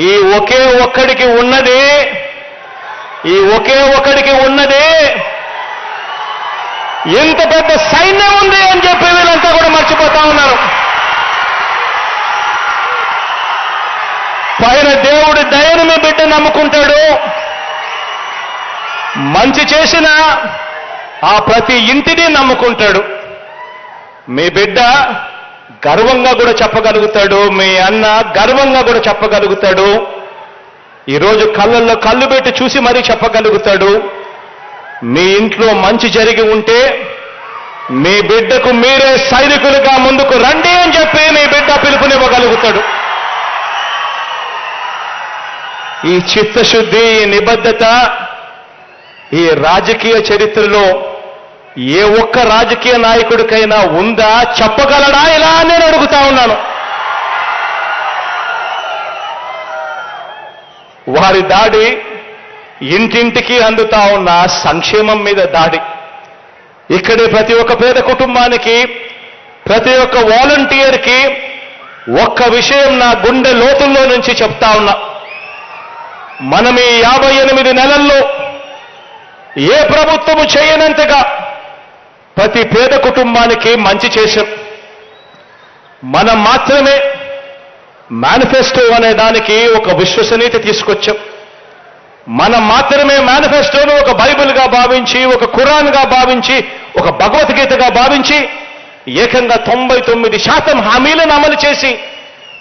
ఈ ఒకే ఒక్కడికి ఉన్నది ఎంత పెద్ద సైన్యం ఉంది అని చెప్పి వీళ్ళంతా కూడా మర్చిపోతా ఉన్నారు. పైన దేవుడి దయను మీ బిడ్డ నమ్ముకుంటాడు. మంచి చేసిన ఆ ప్రతి ఇంటిని నమ్ముకుంటాడు. మీ బిడ్డ గర్వంగా కూడా చెప్పగలుగుతాడు, మీ అన్న గర్వంగా కూడా చెప్పగలుగుతాడు. ఈరోజు కళ్ళల్లో కళ్ళు పెట్టి చూసి మరీ చెప్పగలుగుతాడు. మీ ఇంట్లో మంచి జరిగి ఉంటే మీ బిడ్డకు మీరే సైనికులుగా ముందుకు రండి అని చెప్పి మీ బిడ్డ పిలుపునివ్వగలుగుతాడు. ఈ చిత్తశుద్ధి, ఈ నిబద్ధత ఈ రాజకీయ చరిత్రలో ఏ ఒక్క రాజకీయ నాయకుడికైనా ఉందా? చెప్పగలడా? ఇలా నేను అడుగుతా ఉన్నాను. వారి దాడి ఇంటింటికి అందుతా ఉన్న సంక్షేమం మీద దాడి. ఇక్కడే ప్రతి ఒక్క పేద కుటుంబానికి, ప్రతి ఒక్క వాలంటీర్కి ఒక్క విషయం నా గుండె లోతుల్లో నుంచి చెప్తా ఉన్నా. మనం ఈ 58 నెలల్లో ఏ ప్రభుత్వము చేయనంతగా ప్రతి పేద కుటుంబానికి మంచి చేశాం. మనం మాత్రమే మేనిఫెస్టో అనే దానికి ఒక విశ్వసనీయత తీసుకొచ్చాం. మనం మాత్రమే మేనిఫెస్టోను ఒక బైబిల్గా భావించి, ఒక ఖురాన్గా భావించి, ఒక భగవద్గీతగా భావించి ఏకంగా 99% హామీలను అమలు చేసి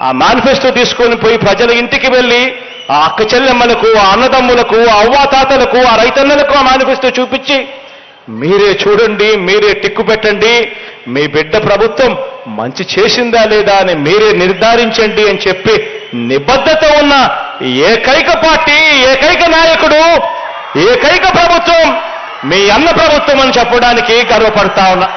ఆ మేనిఫెస్టో తీసుకొని పోయి ప్రజల ఇంటికి వెళ్ళి ఆ అక్క చెల్లెమ్మలకు, ఆ అన్నదమ్ములకు, ఆ అవ్వాతాతలకు, ఆ రైతన్నలకు ఆ మేనిఫెస్టో చూపించి మీరే చూడండి, మీరే టిక్కు పెట్టండి, మీ బిడ్డ ప్రభుత్వం మంచి చేసిందా లేదా అని మీరే నిర్ధారించండి అని చెప్పి నిబద్ధత ఉన్న ఏకైక పార్టీ, ఏకైక నాయకుడు, ఏకైక ప్రభుత్వం మీ అన్న ప్రభుత్వం అని చెప్పడానికి గర్వపడతా ఉన్నా.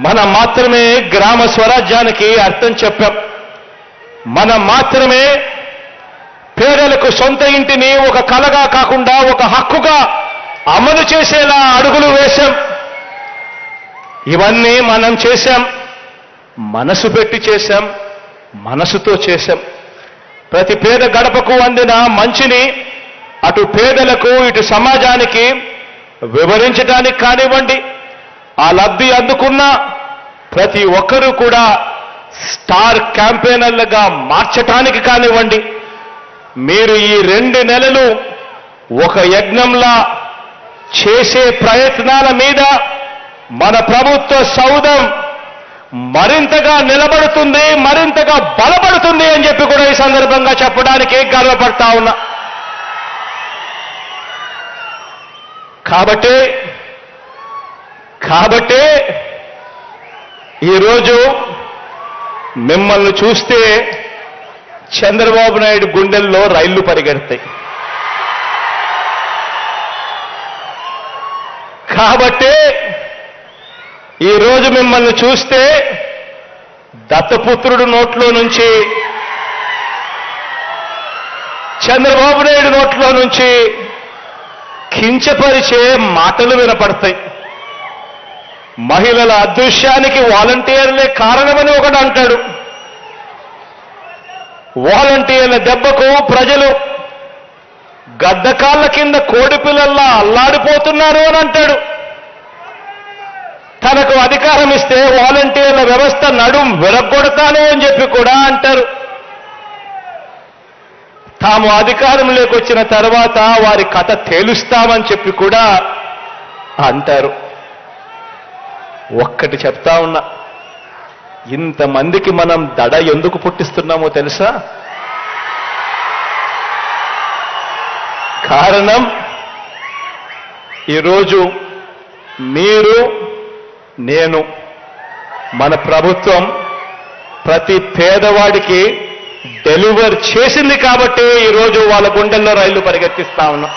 మనం మాత్రమే గ్రామ స్వరాజ్యానికి అర్థం చెప్పాం. మనం మాత్రమే పేదలకు సొంత ఇంటిని ఒక కలగా కాకుండా ఒక హక్కుగా అమలు చేసేలా అడుగులు వేశాం. ఇవన్నీ మనం చేశాం, మనసు పెట్టి చేశాం, మనసుతో చేశాం. ప్రతి పేద గడపకు అందిన మంచిని అటు పేదలకు ఇటు సమాజానికి వివరించడానికి కానివ్వండి, ఆ లబ్ధి అందుకున్న ప్రతి ఒక్కరూ కూడా స్టార్ క్యాంపెయినర్లుగా మార్చటానికి కానివ్వండి, మీరు ఈ 2 నెలలు ఒక యజ్ఞంలా చేసే ప్రయత్నాల మీద మన ప్రభుత్వ సౌధం మరింతగా నిలబడుతుంది, మరింతగా బలపడుతుంది అని చెప్పి కూడా ఈ సందర్భంగా చెప్పడానికి గర్వపడతా ఉన్నా. కాబట్టి ఈరోజు మిమ్మల్ని చూస్తే చంద్రబాబు నాయుడు గుండెల్లో రైళ్లు పరిగెడతాయి. కాబట్టి ఈరోజు మిమ్మల్ని చూస్తే దత్తపుత్రుడు నోట్లో నుంచి, చంద్రబాబు నాయుడు నోట్లో నుంచి కించపరిచే మాటలు వినపడతాయి. మహిళల అదృశ్యానికి వాలంటీర్లే కారణమని ఒకడు అంటాడు. వాలంటీర్ల దెబ్బకు ప్రజలు గద్దకాళ్ళ కింద కోడి పిల్లల్లా అల్లాడిపోతున్నారు అని అంటాడు. తనకు అధికారం ఇస్తే వాలంటీర్ల వ్యవస్థ నడుం విరగొడతాను అని చెప్పి కూడా అంటారు. తాము అధికారంలోకి వచ్చిన తర్వాత వారి కథ తేలుస్తామని చెప్పి కూడా అంటారు. ఒక్కటి చెప్తా ఉన్నా, ఇంతమందికి మనం దడ ఎందుకు పుట్టిస్తున్నామో తెలుసా? కారణం, ఈరోజు మీరు, నేను, మన ప్రభుత్వం ప్రతి పేదవాడికి డెలివర్ చేసింది కాబట్టి ఈరోజు వాళ్ళ గుండెల్లో రైళ్లు పరిగెత్తిస్తా ఉన్నాం.